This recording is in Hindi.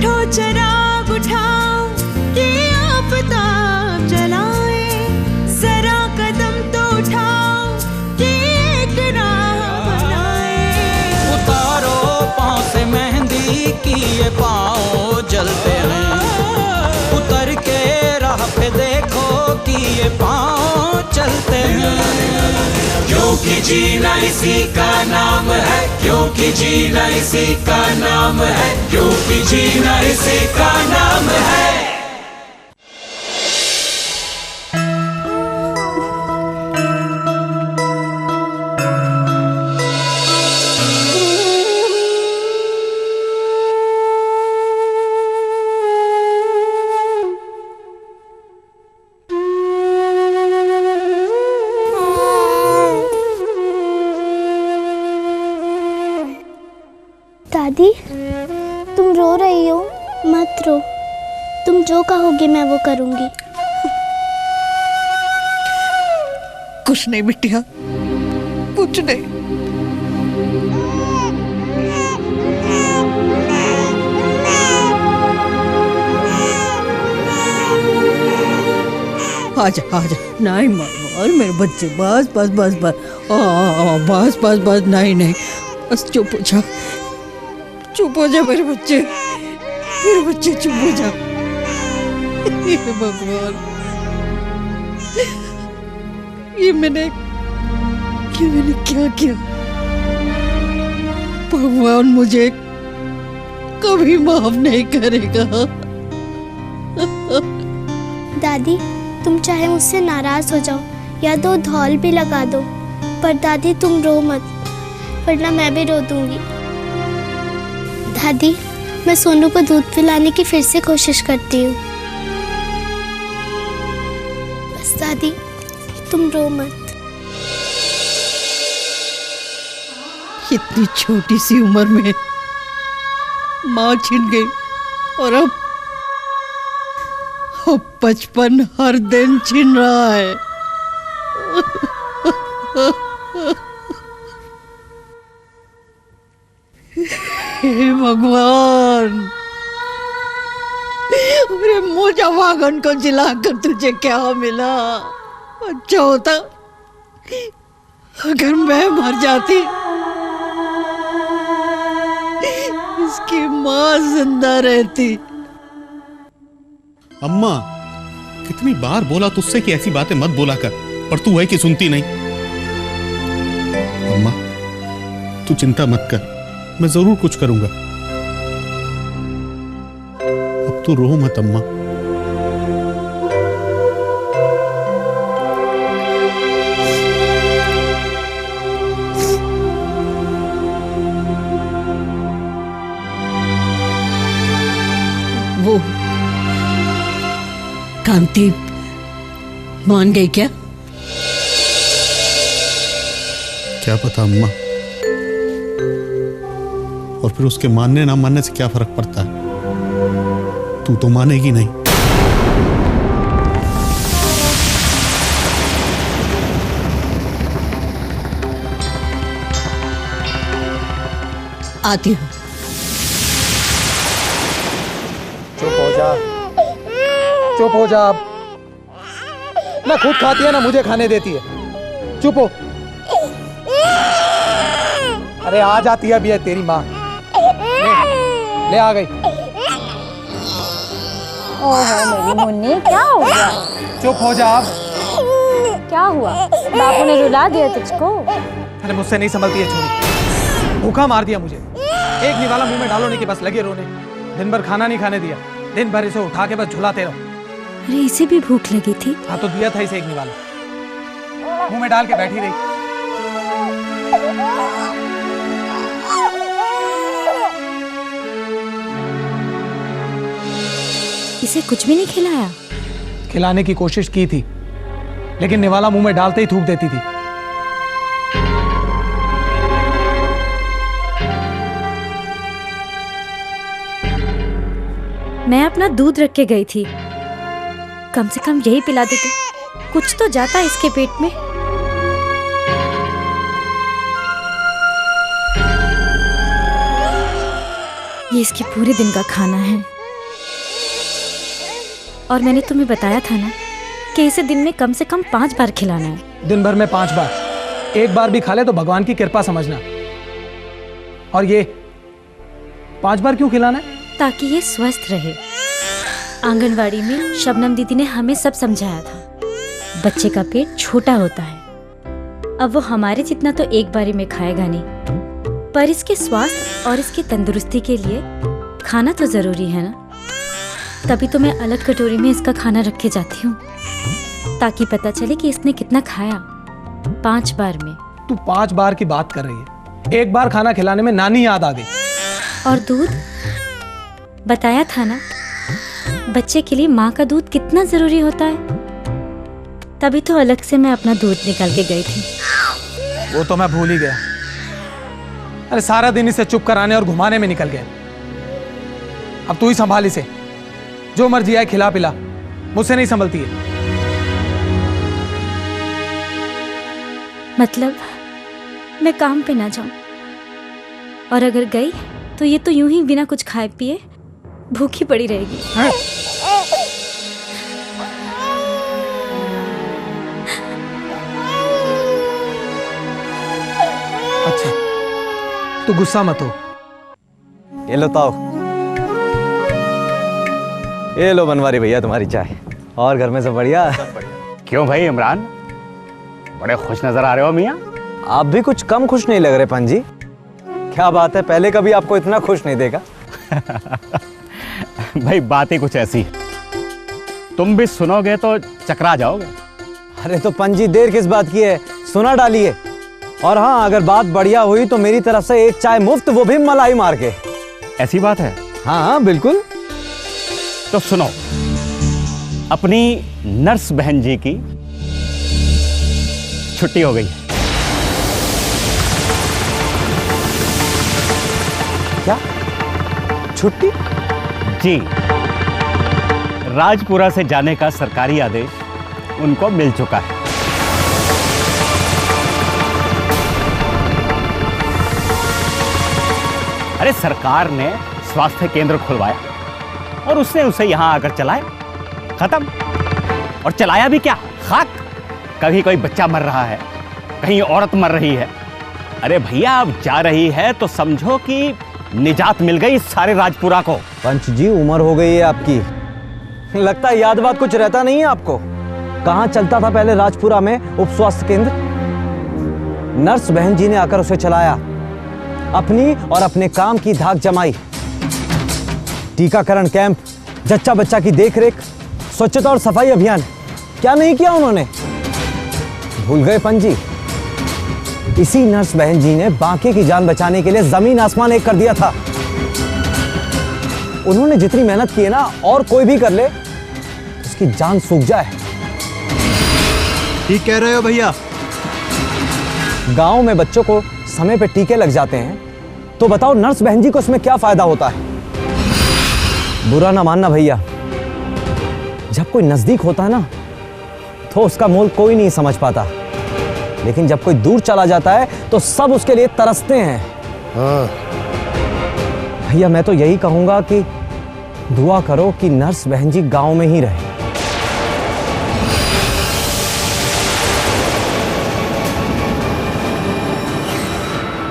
उठो चिराग उठाओ कि आफताब जलाए, जरा कदम तो उठाओ कि एक राह बनाए। उतारो पाँव से मेहंदी की ये पाँव जलते हैं, उतर के राह पे देखो कि ये पाँव चलते हैं। क्योंकि जीना इसी का नाम है, क्योंकि जीना इसी का नाम है, क्योंकि जीना इसी का नाम है। दादी, तुम रो रही हो? मत रो, तुम जो कहोगे मैं वो करूंगी। कुछ नहीं बिटिया, कुछ नहीं। आजा आजा, नहीं मार मेरे बच्चे, बस बस बस बस, बस बस बस, नहीं नहीं, बस चुप हो जा, चुप हो जा मेरे बच्चे, चुप हो जा। हे भगवान, ये मैंने क्या किया? भगवान मुझे कभी माफ नहीं करेगा। दादी, तुम चाहे मुझसे नाराज हो जाओ या दो धौल भी लगा दो, पर दादी तुम रो मत, वरना मैं भी रो दूंगी। दादी, मैं सोनू को दूध पिलाने की फिर से कोशिश करती हूँ। बस दादी, तुम रो मत। इतनी छोटी सी उम्र में माँ छिन गई, और अब बचपन हर दिन छिन रहा है। हे भगवान, अरे मोजा वागन को जिलाकर तुझे क्या मिला? अच्छा होता अगर मैं मर जाती, इसकी माँ जिंदा रहती। अम्मा, कितनी बार बोला तुझसे कि ऐसी बातें मत बोला कर, पर तू है कि सुनती नहीं। अम्मा, तू चिंता मत कर, मैं जरूर कुछ करूंगा। अब तू रो मत अम्मा। वो कांति मान गई क्या? क्या पता अम्मा, और फिर उसके मानने ना मानने से क्या फर्क पड़ता है? तू तो मानेगी नहीं। आती हूँ। चुप हो जा, चुप हो जा। अब ना खुद खाती है ना मुझे खाने देती है। चुप हो। अरे आ जाती है अभी है तेरी माँ। ले आ गई। ओहो मेरी मुन्नी, क्या हो गया? चुप हो जा अब। क्या हुआ? बापू ने रुला दिया तुझको? अरे मुझसे नहीं संभलती है छोरी, भूखा मार दिया मुझे। एक निवाला मुंह में डालो नहीं कि बस लगे रोने। दिन भर खाना नहीं खाने दिया, दिन भर इसे उठा के बस झुलाते रहो। अरे इसे भी भूख लगी थी? हाँ तो दिया था इसे एक निवाला, मुंह में डाल के बैठी रही। इसे कुछ भी नहीं खिलाया? खिलाने की कोशिश की थी, लेकिन निवाला मुंह में डालते ही थूक देती थी। मैं अपना दूध रख के गई थी, कम से कम यही पिला देते, कुछ तो जाता इसके पेट में। ये इसके पूरे दिन का खाना है। और मैंने तुम्हें बताया था ना कि इसे दिन में कम से कम 5 बार खिलाना है। दिन भर में 5 बार, एक बार भी खा ले तो भगवान की कृपा समझना। और ये 5 बार क्यों खिलाना है? ताकि ये स्वस्थ रहे। आंगनवाड़ी में शबनम दीदी ने हमें सब समझाया था। बच्चे का पेट छोटा होता है, अब वो हमारे जितना तो एक बारी में खाएगा नहीं, पर इसके स्वास्थ्य और इसकी तंदुरुस्ती के लिए खाना तो जरूरी है ना। तभी तो मैं अलग कटोरी में इसका खाना रख के जाती हूँ, ताकि पता चले कि इसने कितना खाया 5 बार में। तू 5 बार की बात कर रही है, एक बार खाना खिलाने में नानी याद आ गई। और दूध बताया था ना, बच्चे के लिए माँ का दूध कितना जरूरी होता है। तभी तो अलग से मैं अपना दूध निकाल के गई थी। वो तो मैं भूल ही गया। अरे सारा दिन इसे चुप कराने और घुमाने में निकल गया। अब तू ही संभाल इसे, जो मर्जी आए खिला पिला, मुझसे नहीं संभलती है। मतलब मैं काम पे ना जाऊं, और अगर गई तो ये तो यूं ही बिना कुछ खाए पिए भूखी पड़ी रहेगी। अच्छा, तू गुस्सा मत हो। ये लो ताओ, ये लो बनवारी भैया तुम्हारी चाय। और घर में सब बढ़िया? क्यों भाई इमरान, बड़े खुश नजर आ रहे हो मियाँ। आप भी कुछ कम खुश नहीं लग रहे पंजी। क्या बात है, पहले कभी आपको इतना खुश नहीं देखा। भाई बात ही कुछ ऐसी है, तुम भी सुनोगे तो चकरा जाओगे। अरे तो पंजी देर किस बात की है, सुना डालिए। और हाँ, अगर बात बढ़िया हुई तो मेरी तरफ से एक चाय मुफ्त, वो भी मलाई मार के। ऐसी बात है? हाँ हाँ बिल्कुल। तो सुनो, अपनी नर्स बहन जी की छुट्टी हो गई है। क्या छुट्टी? जी, राजपुरा से जाने का सरकारी आदेश उनको मिल चुका है। अरे सरकार ने स्वास्थ्य केंद्र खुलवाया और उसने उसे यहां आकर चलाया, खत्म। और चलाया भी क्या, खाक। कहीं कोई बच्चा मर रहा है, कहीं औरत मर रही है। अरे भैया अब जा रही है तो समझो कि निजात मिल गई सारे राजपुरा को। पंच जी उम्र हो गई है आपकी, लगता है याद बात कुछ रहता नहीं है आपको। कहाँ चलता था पहले राजपुरा में उप स्वास्थ्य केंद्र? नर्स बहन जी ने आकर उसे चलाया, अपनी और अपने काम की धाक जमाई। टीकाकरण कैंप, जच्चा बच्चा की देखरेख, स्वच्छता और सफाई अभियान, क्या नहीं किया उन्होंने? भूल गए पंजी? इसी नर्स बहन जी ने बांके की जान बचाने के लिए जमीन आसमान एक कर दिया था। उन्होंने जितनी मेहनत की है ना, और कोई भी कर ले उसकी जान सूख जाए। ठीक कह रहे हो भैया। गांव में बच्चों को समय पे टीके लग जाते हैं, तो बताओ नर्स बहन जी को इसमें क्या फायदा होता है? बुरा ना मानना भैया, जब कोई नजदीक होता है ना तो उसका मोल कोई नहीं समझ पाता, लेकिन जब कोई दूर चला जाता है तो सब उसके लिए तरसते हैं। हाँ। भैया मैं तो यही कहूंगा कि दुआ करो कि नर्स बहन जी गांव में ही रहे।